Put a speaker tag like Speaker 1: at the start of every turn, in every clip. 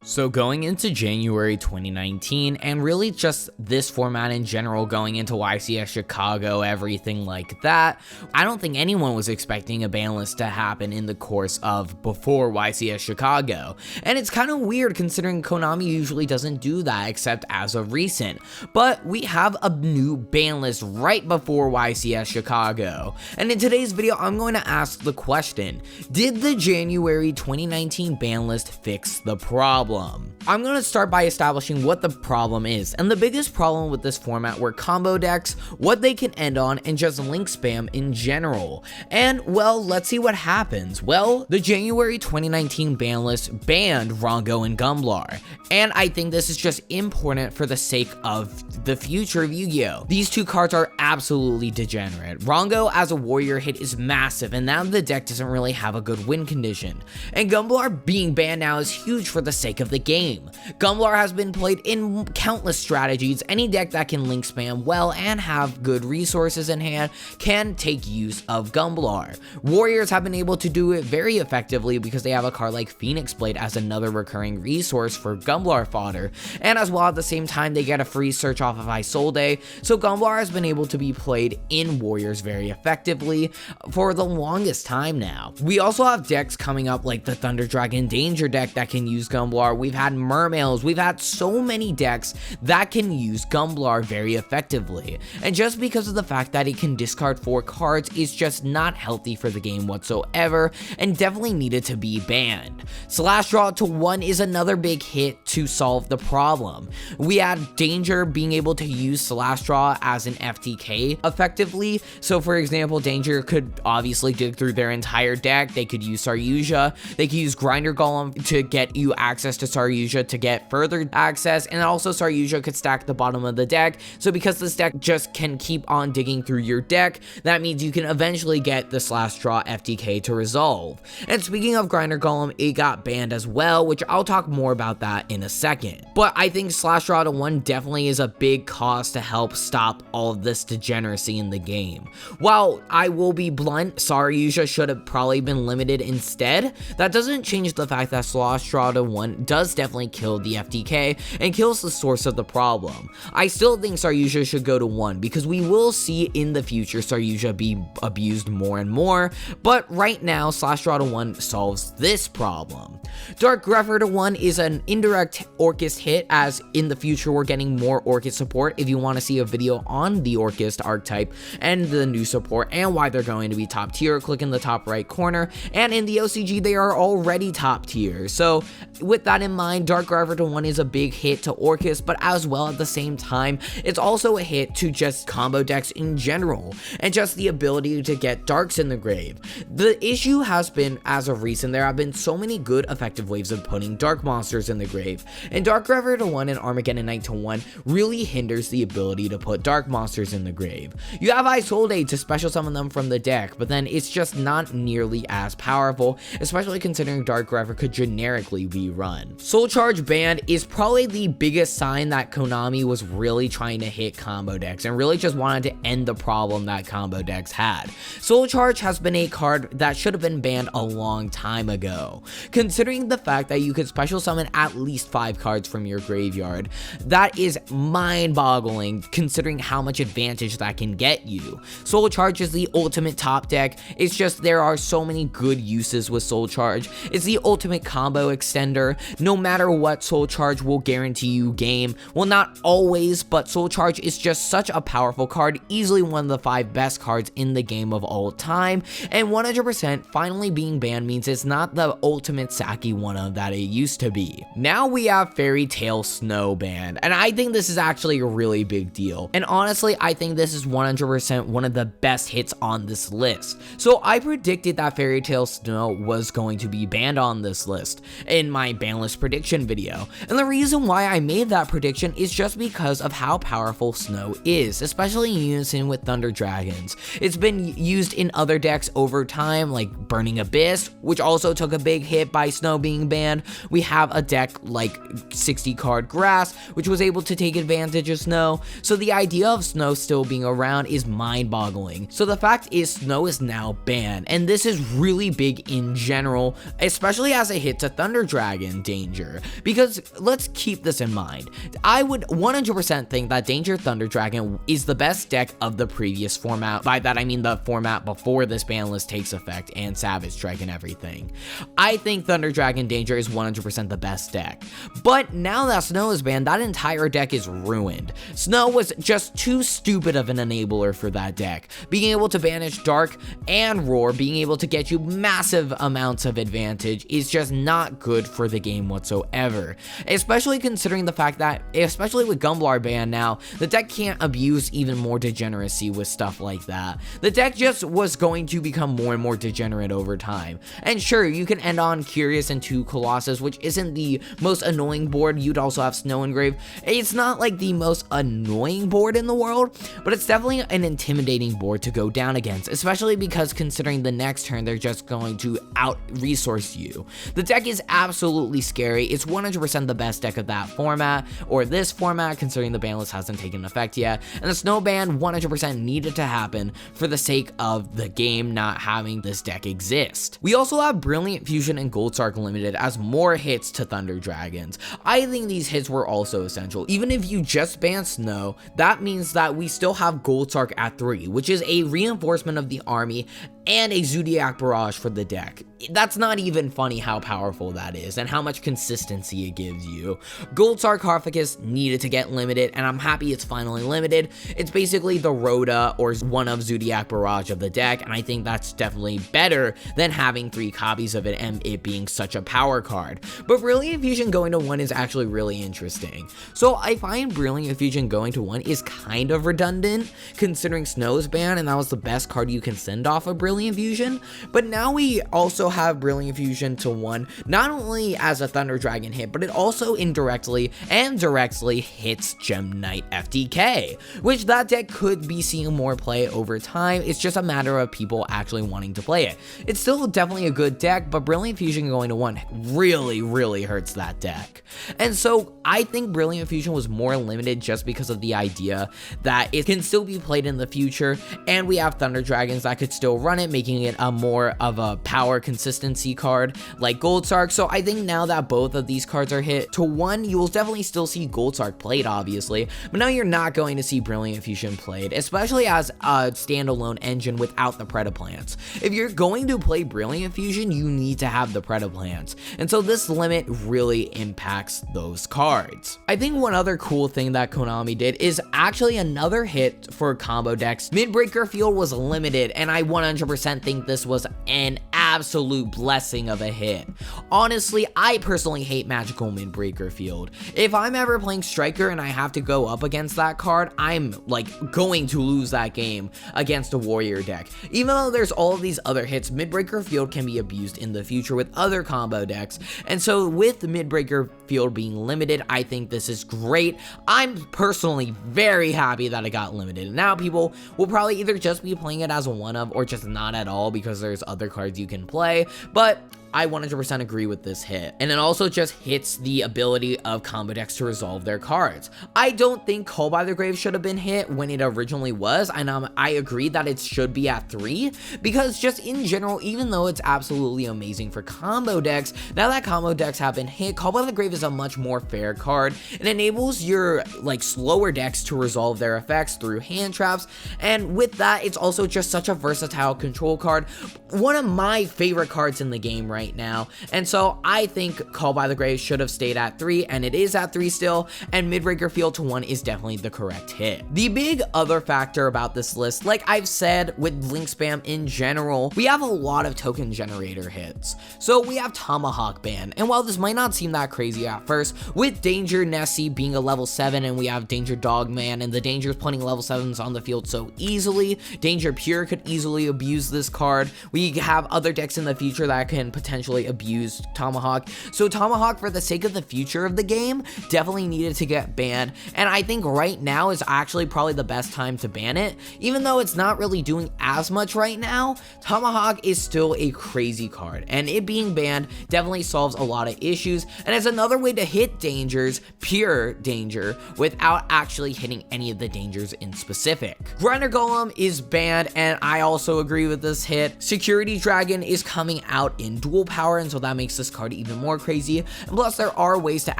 Speaker 1: So going into January 2019, and really just this format in general, going into YCS Chicago, everything like that, I don't think anyone was expecting a ban list to happen in the course of before YCS Chicago. And it's kind of weird considering Konami usually doesn't do that except as of recent. But we have a new ban list right before YCS Chicago. And in today's video, I'm going to ask the question, did the January 2019 ban list fix the problem? I'm going to start by establishing what the problem is, and the biggest problem with this format were combo decks, what they can end on, and just link spam in general. And well, let's see what happens. Well, the January 2019 ban list banned Rongo and Gumblar, and I think this is just important for the sake of the future of Yu-Gi-Oh! These two cards are absolutely degenerate. Rongo as a warrior hit is massive, and now the deck doesn't really have a good win condition, and Gumblar being banned now is huge for the sake of the game. Gumblar has been played in countless strategies. Any deck that can link spam well and have good resources in hand can take use of Gumblar. Warriors have been able to do it very effectively because they have a card like Phoenix Blade as another recurring resource for Gumblar fodder, and as well at the same time they get a free search off of Isolde, so Gumblar has been able to be played in Warriors very effectively for the longest time now. We also have decks coming up like the Thunder Dragon Danger deck that can use Gumblar. We've had Mermails, we've had so many decks that can use Gumblar very effectively, and just because of the fact that it can discard 4 cards is just not healthy for the game whatsoever, and definitely needed to be banned. Slash Draw to 1 is another big hit to solve the problem. We had Danger being able to use Slash Draw as an FTK effectively, so for example, Danger could obviously dig through their entire deck. They could use Saryuja, they could use Grinder Golem to get you access to Saryuja to get further access, and also Saryuja could stack the bottom of the deck, so because this deck just can keep on digging through your deck, that means you can eventually get the Slash Draw FTK to resolve. And speaking of Grinder Golem, it got banned as well, which I'll talk more about that in a second. But I think Slash Draw to 1 definitely is a big cause to help stop all of this degeneracy in the game. While I will be blunt, Saryuja should have probably been limited instead, that doesn't change the fact that Slash Draw to 1 does definitely kill the FTK and kills the source of the problem. I still think Saryuja should go to 1 because we will see in the future Saryuja be abused more and more, but right now Slash Draw to 1 solves this problem. Dark Grepher to 1 is an indirect Orcust hit, as in the future we're getting more Orcust support. If you want to see a video on the Orcust archetype and the new support and why they're going to be top tier, click in the top right corner, and in the OCG they are already top tier. So with that in mind, Dark Grepher to 1 is a big hit to Orcust, but as well at the same time it's also a hit to just combo decks in general and just the ability to get darks in the grave. The issue has been, as of recent, there have been so many good effective waves of putting dark monsters in the grave, and Dark Grepher to 1 and Armageddon Knight to 1 really hinders the ability to put dark monsters in the grave. You have Isolde to special summon them from the deck, but then it's just not nearly as powerful, especially considering Dark Grepher could generically be run. Soul Charge banned is probably the biggest sign that Konami was really trying to hit combo decks and really just wanted to end the problem that combo decks had. Soul Charge has been a card that should have been banned a long time ago. Considering the fact that you could special summon at least 5 cards from your graveyard, that is mind-boggling considering how much advantage that can get you. Soul Charge is the ultimate top deck. It's just there are so many good uses with Soul Charge. It's the ultimate combo extender. No matter what, Soul Charge will guarantee you game. Well, not always, but Soul Charge is just such a powerful card, easily one of the 5 best cards in the game of all time, and 100% finally being banned means it's not the ultimate Saki one-of that it used to be. Now we have Fairy Tail Snow banned, and I think this is actually a really big deal, and honestly I think this is 100% one of the best hits on this list. So I predicted that Fairy Tail Snow was going to be banned on this list in my ban list prediction video, and the reason why I made that prediction is just because of how powerful Snow is, especially in unison with Thunder Dragons. It's been used in other decks over time, like Burning Abyss, which also took a big hit by Snow being banned. We have a deck like 60 card Grass, which was able to take advantage of Snow, so the idea of Snow still being around is mind-boggling. So the fact is Snow is now banned, and this is really big in general, especially as a hit to Thunder Dragon Danger, because let's keep this in mind. I would 100% think that Danger Thunder Dragon is the best deck of the previous format. By that I mean the format before this ban list takes effect and Savage Strike and everything. I think Thunder Dragon Danger is 100% the best deck. But now that Snow is banned, that entire deck is ruined. Snow was just too stupid of an enabler for that deck. Being able to banish Dark and Roar, being able to get you massive amounts of advantage is just not good for the game whatsoever. Especially considering the fact that, especially with Gumblar ban now, the deck can't abuse even more degeneracy with stuff like that. The deck just was going to become more and more degenerate over time. And sure, you can end on Curious and 2 Colossus, which isn't the most annoying board. You'd also have Snow Engrave. It's not like the most annoying board in the world, but it's definitely an intimidating board to go down against, especially because considering the next turn they're just going to out-resource you. The deck is absolutely scary. It's 100% the best deck of that format, or this format, considering the ban list hasn't taken effect yet, and the Snow ban 100% needed to happen for the sake of the game not having this deck exist. We also have Brilliant Fusion and Gold Sark Limited as more hits to Thunder Dragons. I think these hits were also essential. Even if you just ban Snow, that means that we still have Gold Sark at 3, which is a reinforcement of the army and a Zodiac Barrage for the deck. That's not even funny how powerful that is and how much consistency it gives you. Gold Sarcophagus needed to get limited, and I'm happy it's finally limited. It's basically the Rhoda or one of Zodiac Barrage of the deck, and I think that's definitely better than having 3 copies of it and it being such a power card. But Brilliant Fusion going to 1 is actually really interesting. So I find Brilliant Fusion going to 1 is kind of redundant, considering Snow's ban, and that was the best card you can send off of Brilliant Fusion. But now we also have Brilliant Fusion to 1, not only as a Thunder Dragon hit, but it also indirectly and directly hits Gem Knight FTK, which that deck could be seeing more play over time. It's just a matter of people actually wanting to play it. It's still definitely a good deck, but Brilliant Fusion going to 1 really hurts that deck. And so I think Brilliant Fusion was more limited just because of the idea that it can still be played in the future, and we have Thunder Dragons that could still run it, making it a more of a power consistency card like Gold Sark. So I think now that both of these cards are hit to 1, you will definitely still see Gold Sark played, obviously, but now you're not going to see Brilliant Fusion played, especially as a standalone engine without the Predaplants. If you're going to play Brilliant Fusion, you need to have the Predaplants, and so this limit really impacts those cards. I think one other cool thing that Konami did is actually another hit for combo decks. Midbreaker Field was limited, and I 100% think this was an absolute blessing of a hit. Honestly, I personally hate Magical Midbreaker Field. If I'm ever playing Striker and I have to go up against that card, I'm like going to lose that game against a Warrior deck. Even though there's all of these other hits, Midbreaker Field can be abused in the future with other combo decks, and so with Midbreaker Field being limited, I think this is great. I'm personally very happy that it got limited. Now people will probably either just be playing it as a one-of or just not at all because there's other cards you can play, but I 100% agree with this hit. And it also just hits the ability of combo decks to resolve their cards. I don't think Call by the Grave should have been hit when it originally was, and I agree that it should be at 3, because just in general, even though it's absolutely amazing for combo decks, now that combo decks have been hit, Call by the Grave is a much more fair card. It enables your like slower decks to resolve their effects through hand traps, and with that, it's also just such a versatile control card. One of my favorite cards in the game right now, and so I think Call by the Grave should have stayed at 3, and it is at 3 still, and Midbreaker Field to 1 is definitely the correct hit. The big other factor about this list, like I've said with Link Spam in general, we have a lot of token generator hits. So we have Tomahawk ban, and while this might not seem that crazy at first, with Danger Nessie being a level 7, and we have Danger Dogman, and the Danger's putting level 7s on the field so easily, Danger Pure could easily abuse this card. We have other decks in the future that can potentially abuse Tomahawk. So Tomahawk, for the sake of the future of the game, definitely needed to get banned, and I think right now is actually probably the best time to ban it. Even though it's not really doing as much right now, Tomahawk is still a crazy card, and it being banned definitely solves a lot of issues, and it's another way to hit Dangers, pure Danger, without actually hitting any of the Dangers in specific. Grinder Golem is banned, and I also agree with this hit. Security Dragon is coming out in Dwarf dual power, and so that makes this card even more crazy. And plus, there are ways to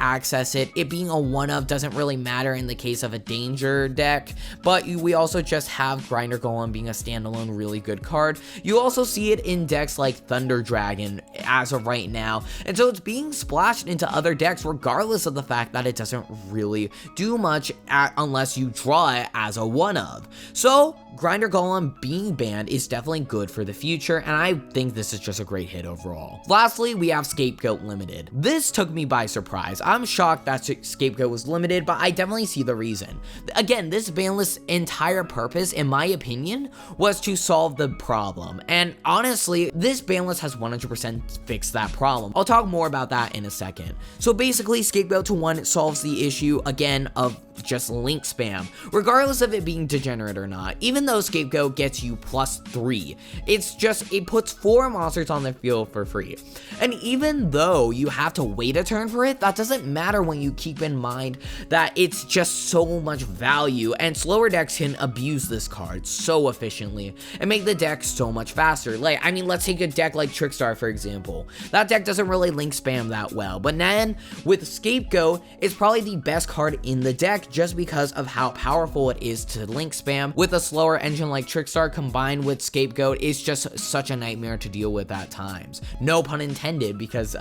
Speaker 1: access it. It being a one of doesn't really matter in the case of a danger deck, but we also just have Grinder Golem being a standalone really good card. You also see it in decks like Thunder Dragon as of right now, and so it's being splashed into other decks regardless of the fact that it doesn't really do much unless you draw it as a one of. So Grinder Golem being banned is definitely good for the future, and I think this is just a great hit overall. Lastly, we have Scapegoat limited. This took me by surprise. I'm shocked that Scapegoat was limited, but I definitely see the reason. Again, this ban list's entire purpose, in my opinion, was to solve the problem, and honestly, this ban list has 100% fixed that problem. I'll talk more about that in a second. So basically, Scapegoat to 1 solves the issue, again, of just link spam, regardless of it being degenerate or not. Even though Scapegoat gets you +3, it puts 4 monsters on the field for free. And even though you have to wait a turn for it, that doesn't matter when you keep in mind that it's just so much value, and slower decks can abuse this card so efficiently and make the deck so much faster. Like, I mean, let's take a deck like Trickstar, for example. That deck doesn't really link spam that well, but then with Scapegoat, it's probably the best card in the deck just because of how powerful it is to link spam. With a slower engine like Trickstar combined with Scapegoat, it's just such a nightmare to deal with at times. No pun intended, because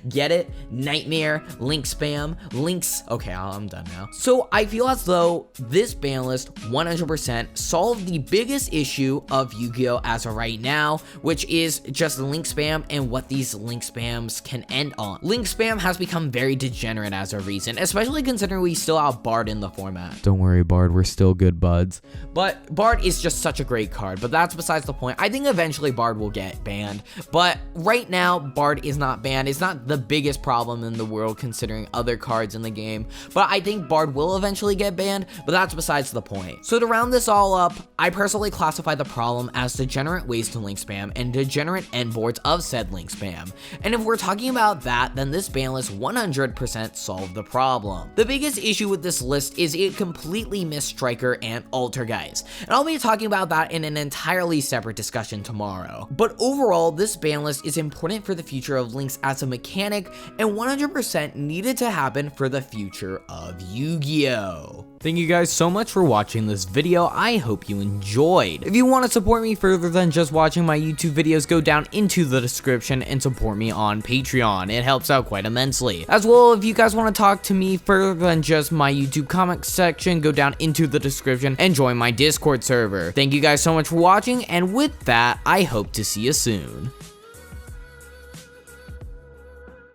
Speaker 1: get it? Nightmare, link spam, links. Okay, I'm done now. So I feel as though this ban list 100% solved the biggest issue of Yu-Gi-Oh! As of right now, which is just link spam and what these link spams can end on. Link spam has become very degenerate as of recent, especially considering we still have Bard in the format. Don't worry, Bard, we're still good buds. But Bard is just such a great card, but that's besides the point. I think eventually Bard will get banned, but right now Bard is not banned. It's not the biggest problem in the world considering other cards in the game, but I think Bard will eventually get banned, but that's besides the point. So to round this all up, I personally classify the problem as degenerate ways to link spam and degenerate endboards of said link spam. And if we're talking about that, then this ban list 100% solved the problem. The biggest issue with this list is it completely missed Striker and Altergeist, and I'll be talking about that in an entirely separate discussion tomorrow. But overall, this ban list is important for the future of links as a mechanic and 100% needed to happen for the future of Yu-Gi-Oh! Thank you guys so much for watching this video. I hope you enjoyed. If you want to support me further than just watching my YouTube videos, go down into the description and support me on Patreon. It helps out quite immensely. As well, if you guys want to talk to me further than just my YouTube comment section, go down into the description and join my Discord server. Thank you guys so much for watching, and with that, I hope to see you soon.